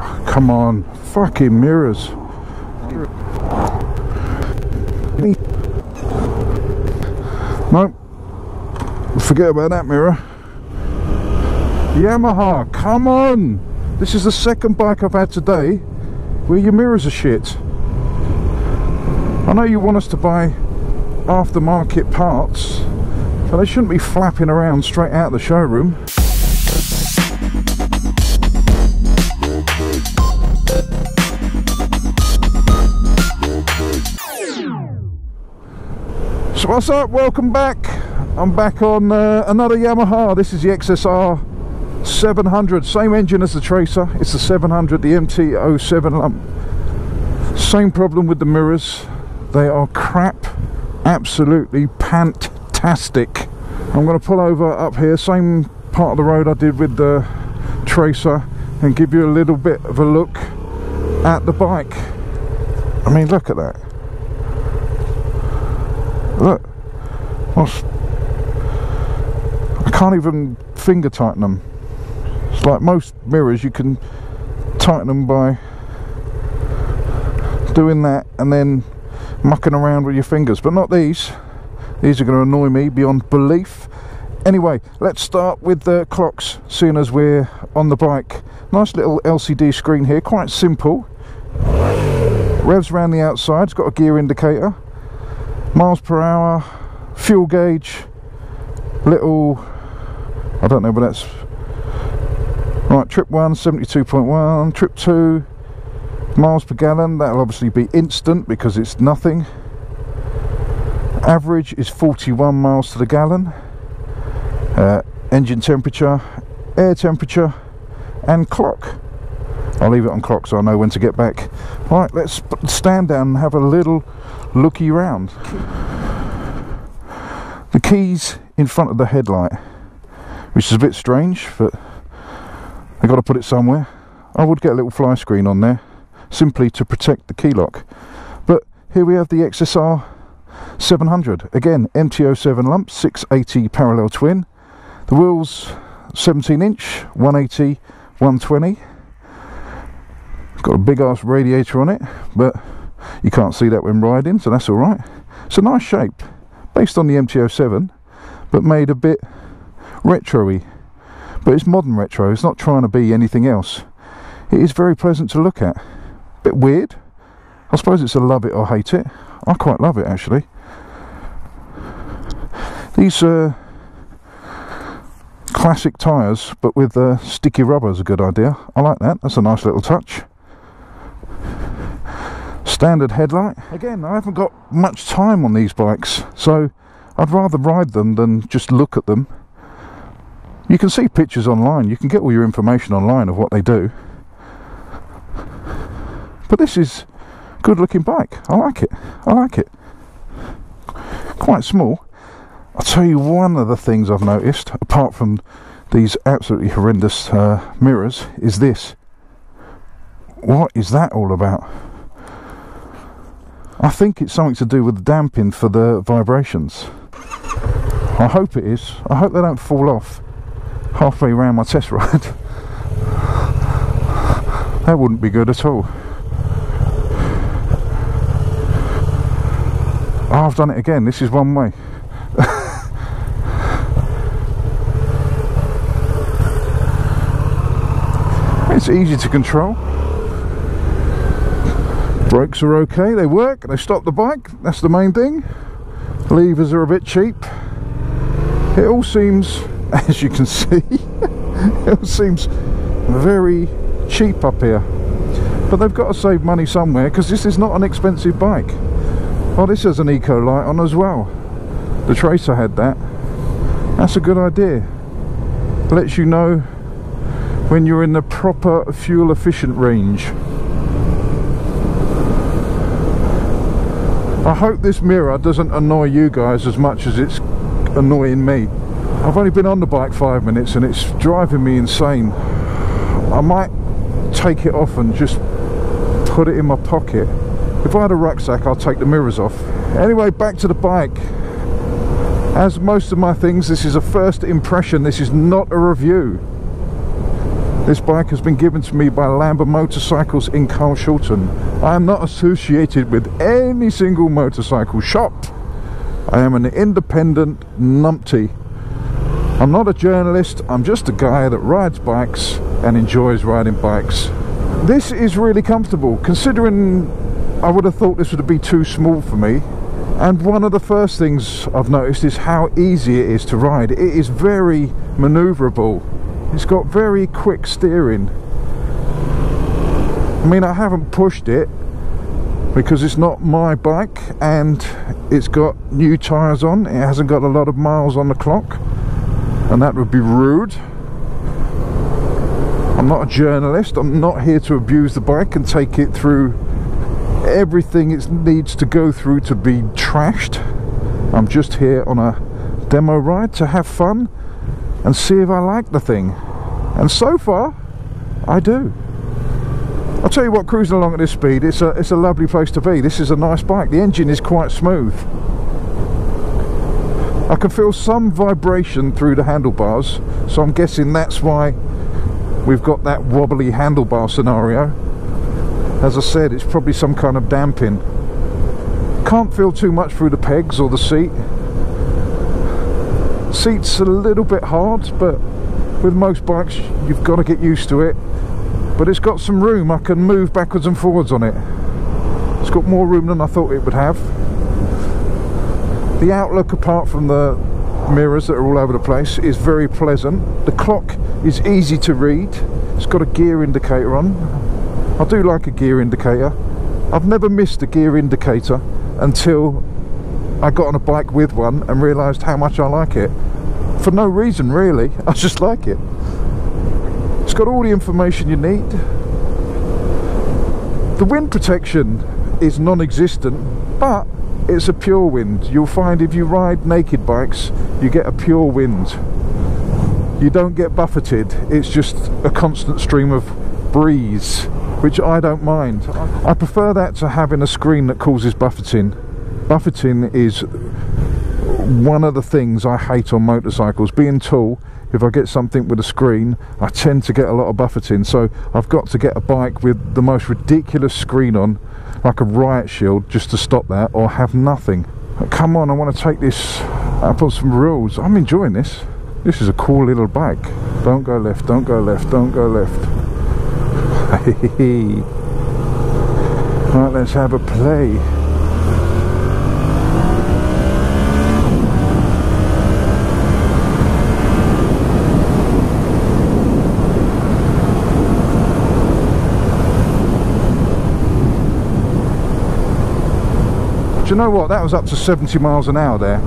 Oh, come on. Fucking mirrors. Nope. Forget about that mirror. Yamaha, come on! This is the second bike I've had today where your mirrors are shit. I know you want us to buy aftermarket parts, but they shouldn't be flapping around straight out of the showroom. So what's up? Welcome back. I'm back on another Yamaha. This is the XSR 700, same engine as the Tracer. It's the 700, the MT07 lump. Same problem with the mirrors. They are crap, absolutely fantastic. I'm going to pull over up here, same part of the road I did with the Tracer, and give you a little bit of a look at the bike. I mean, look at that. Look, I can't even finger tighten them. It's like most mirrors, you can tighten them by doing that and then mucking around with your fingers, but not these. These are going to annoy me beyond belief. Anyway, let's start with the clocks, seeing as we're on the bike. Nice little LCD screen here, quite simple. Revs around the outside, it's got a gear indicator. Miles per hour, fuel gauge, little, I don't know, but that's right. Trip 1 72.1, trip 2 miles per gallon. That'll obviously be instant because it's nothing. Average is 41 miles to the gallon. Engine temperature, air temperature, and clock. I'll leave it on clock so I know when to get back. Right, let's stand down and have a little looky round. The keys in front of the headlight, which is a bit strange, but they've got to put it somewhere. I would get a little fly screen on there simply to protect the key lock. But here we have the XSR 700, again MT07 lump, 680 parallel twin. The wheels 17 inch, 180 120. Got a big ass radiator on it, but you can't see that when riding, so that's alright. It's a nice shape, based on the MT07, but made a bit retro-y. But it's modern retro, it's not trying to be anything else. It is very pleasant to look at. Bit weird. I suppose it's a love it or hate it. I quite love it, actually. These classic tyres, but with sticky rubber is a good idea. I like that, that's a nice little touch. Standard headlight. Again, I haven't got much time on these bikes, so I'd rather ride them than just look at them. You can see pictures online, you can get all your information online of what they do. But this is a good looking bike. I like it. I like it. Quite small. I'll tell you one of the things I've noticed, apart from these absolutely horrendous mirrors, is this. What is that all about? I think it's something to do with the damping for the vibrations. I hope it is. I hope they don't fall off halfway around my test ride. That wouldn't be good at all. Oh, I've done it again. This is one way. It's easy to control. Brakes are okay, they work, they stop the bike, that's the main thing. Levers are a bit cheap. It all seems, as you can see, it all seems very cheap up here. But they've got to save money somewhere, because this is not an expensive bike. Oh, this has an eco light on as well. The Tracer had that. That's a good idea. Lets you know when you're in the proper fuel efficient range. I hope this mirror doesn't annoy you guys as much as it's annoying me. I've only been on the bike 5 minutes and it's driving me insane. I might take it off and just put it in my pocket. If I had a rucksack, I'll take the mirrors off. Anyway, back to the bike. As most of my things, this is a first impression. This is not a review. This bike has been given to me by Lambert Motorcycles in Carlshilton. I am not associated with any single motorcycle shop. I am an independent numpty. I'm not a journalist, I'm just a guy that rides bikes and enjoys riding bikes. This is really comfortable, considering I would have thought this would be too small for me. And one of the first things I've noticed is how easy it is to ride. It is very manoeuvrable. It's got very quick steering. I mean, I haven't pushed it because it's not my bike and it's got new tyres on. It hasn't got a lot of miles on the clock, and that would be rude. I'm not a journalist. I'm not here to abuse the bike and take it through everything it needs to go through to be trashed. I'm just here on a demo ride to have fun and see if I like the thing, and so far I do. I'll tell you what, cruising along at this speed, it's a lovely place to be. This is a nice bike. The engine is quite smooth. I can feel some vibration through the handlebars, so I'm guessing that's why we've got that wobbly handlebar scenario. As I said, it's probably some kind of damping. Can't feel too much through the pegs or the seat. Seat's a little bit hard, but with most bikes you've got to get used to it. But it's got some room. I can move backwards and forwards on it. It's got more room than I thought it would have. The outlook, apart from the mirrors that are all over the place, is very pleasant. The clock is easy to read. It's got a gear indicator on. I do like a gear indicator. I've never missed a gear indicator until I got on a bike with one and realised how much I like it. For no reason really, I just like it. It's got all the information you need. The wind protection is non-existent, but it's a pure wind. You'll find if you ride naked bikes, you get a pure wind. You don't get buffeted. It's just a constant stream of breeze, which I don't mind. I prefer that to having a screen that causes buffeting. Buffeting is one of the things I hate on motorcycles. Being tall, if I get something with a screen, I tend to get a lot of buffeting. So I've got to get a bike with the most ridiculous screen on, like a riot shield, just to stop that, or have nothing. But come on, I want to take this up on some rules. I'm enjoying this. This is a cool little bike. Don't go left, don't go left, don't go left. Right, let's have a play. Do you know what? That was up to 70 miles an hour there,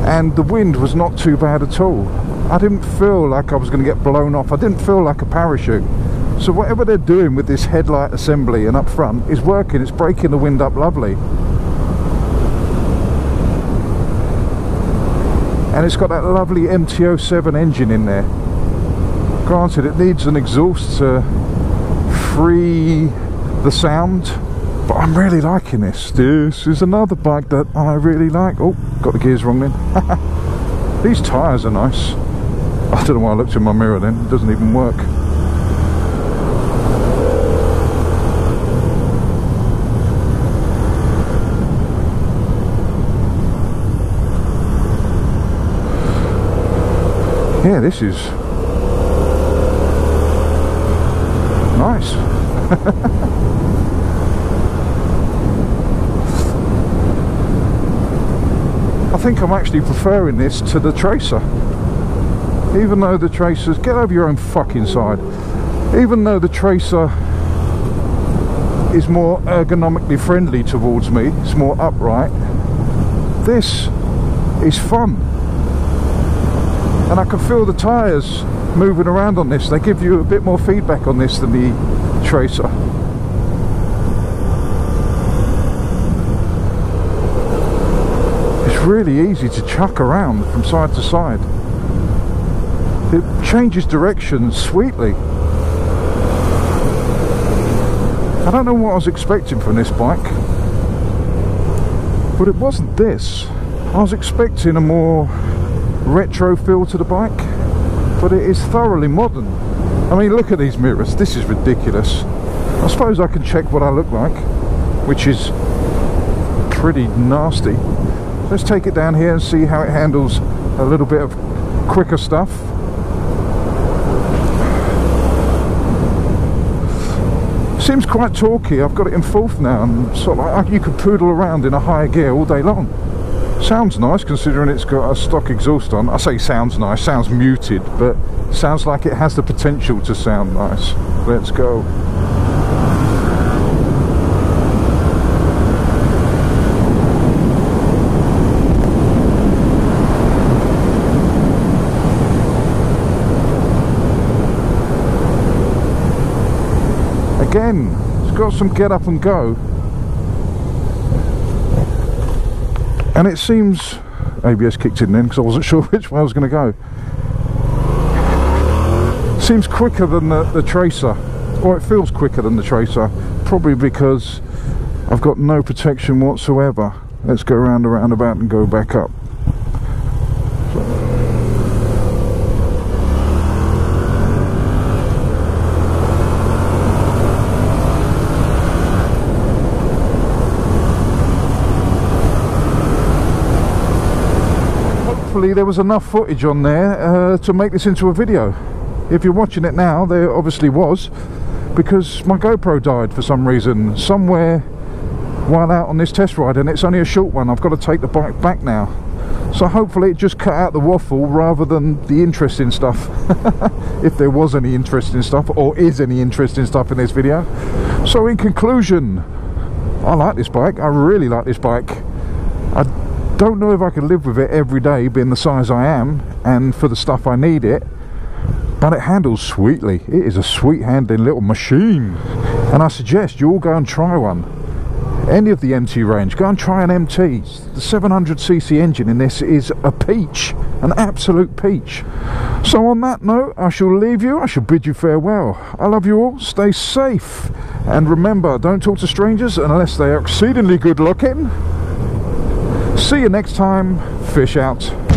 and the wind was not too bad at all. I didn't feel like I was going to get blown off. I didn't feel like a parachute. So whatever they're doing with this headlight assembly and up front is working. It's breaking the wind up lovely. And it's got that lovely MT07 engine in there. Granted, it needs an exhaust to free the sound, but I'm really liking this. This is another bike that I really like. Oh, got the gears wrong then. These tyres are nice. I don't know why I looked in my mirror then. It doesn't even work. Yeah, this is nice. I think I'm actually preferring this to the Tracer. Even though the Tracer's... Get over your own fucking side. Even though the Tracer is more ergonomically friendly towards me, it's more upright, this is fun. And I can feel the tyres moving around on this. They give you a bit more feedback on this than the Tracer. It's really easy to chuck around from side to side. It changes direction sweetly. I don't know what I was expecting from this bike, but it wasn't this. I was expecting a more retro feel to the bike, but it is thoroughly modern. I mean, look at these mirrors, this is ridiculous. I suppose I can check what I look like, which is pretty nasty. Let's take it down here and see how it handles a little bit of quicker stuff. Seems quite torquey. I've got it in fourth now, and sort of like you could poodle around in a higher gear all day long. Sounds nice considering it's got a stock exhaust on. I say sounds nice, sounds muted, but sounds like it has the potential to sound nice. Let's go. Again, it's got some get up and go, and it seems ABS kicked in then because I wasn't sure which way I was going to go. Seems quicker than the Tracer, or it feels quicker than the Tracer, probably because I've got no protection whatsoever. Let's go round the roundabout and go back up. Hopefully there was enough footage on there to make this into a video. If you're watching it now, there obviously was, because my GoPro died for some reason somewhere while out on this test ride, and it's only a short one. I've got to take the bike back now, so hopefully it just cut out the waffle rather than the interesting stuff. If there was any interesting stuff, or is any interesting stuff in this video. So in conclusion, I like this bike. I really like this bike. I don't know if I could live with it every day being the size I am and for the stuff I need it, but it handles sweetly. It is a sweet handling little machine, and I suggest you all go and try one. Any of the MT range, go and try an MT. The 700cc engine in this is a peach, an absolute peach. So on that note, I shall leave you. I shall bid you farewell. I love you all, stay safe, and remember, don't talk to strangers unless they are exceedingly good looking. See you next time. Fish out.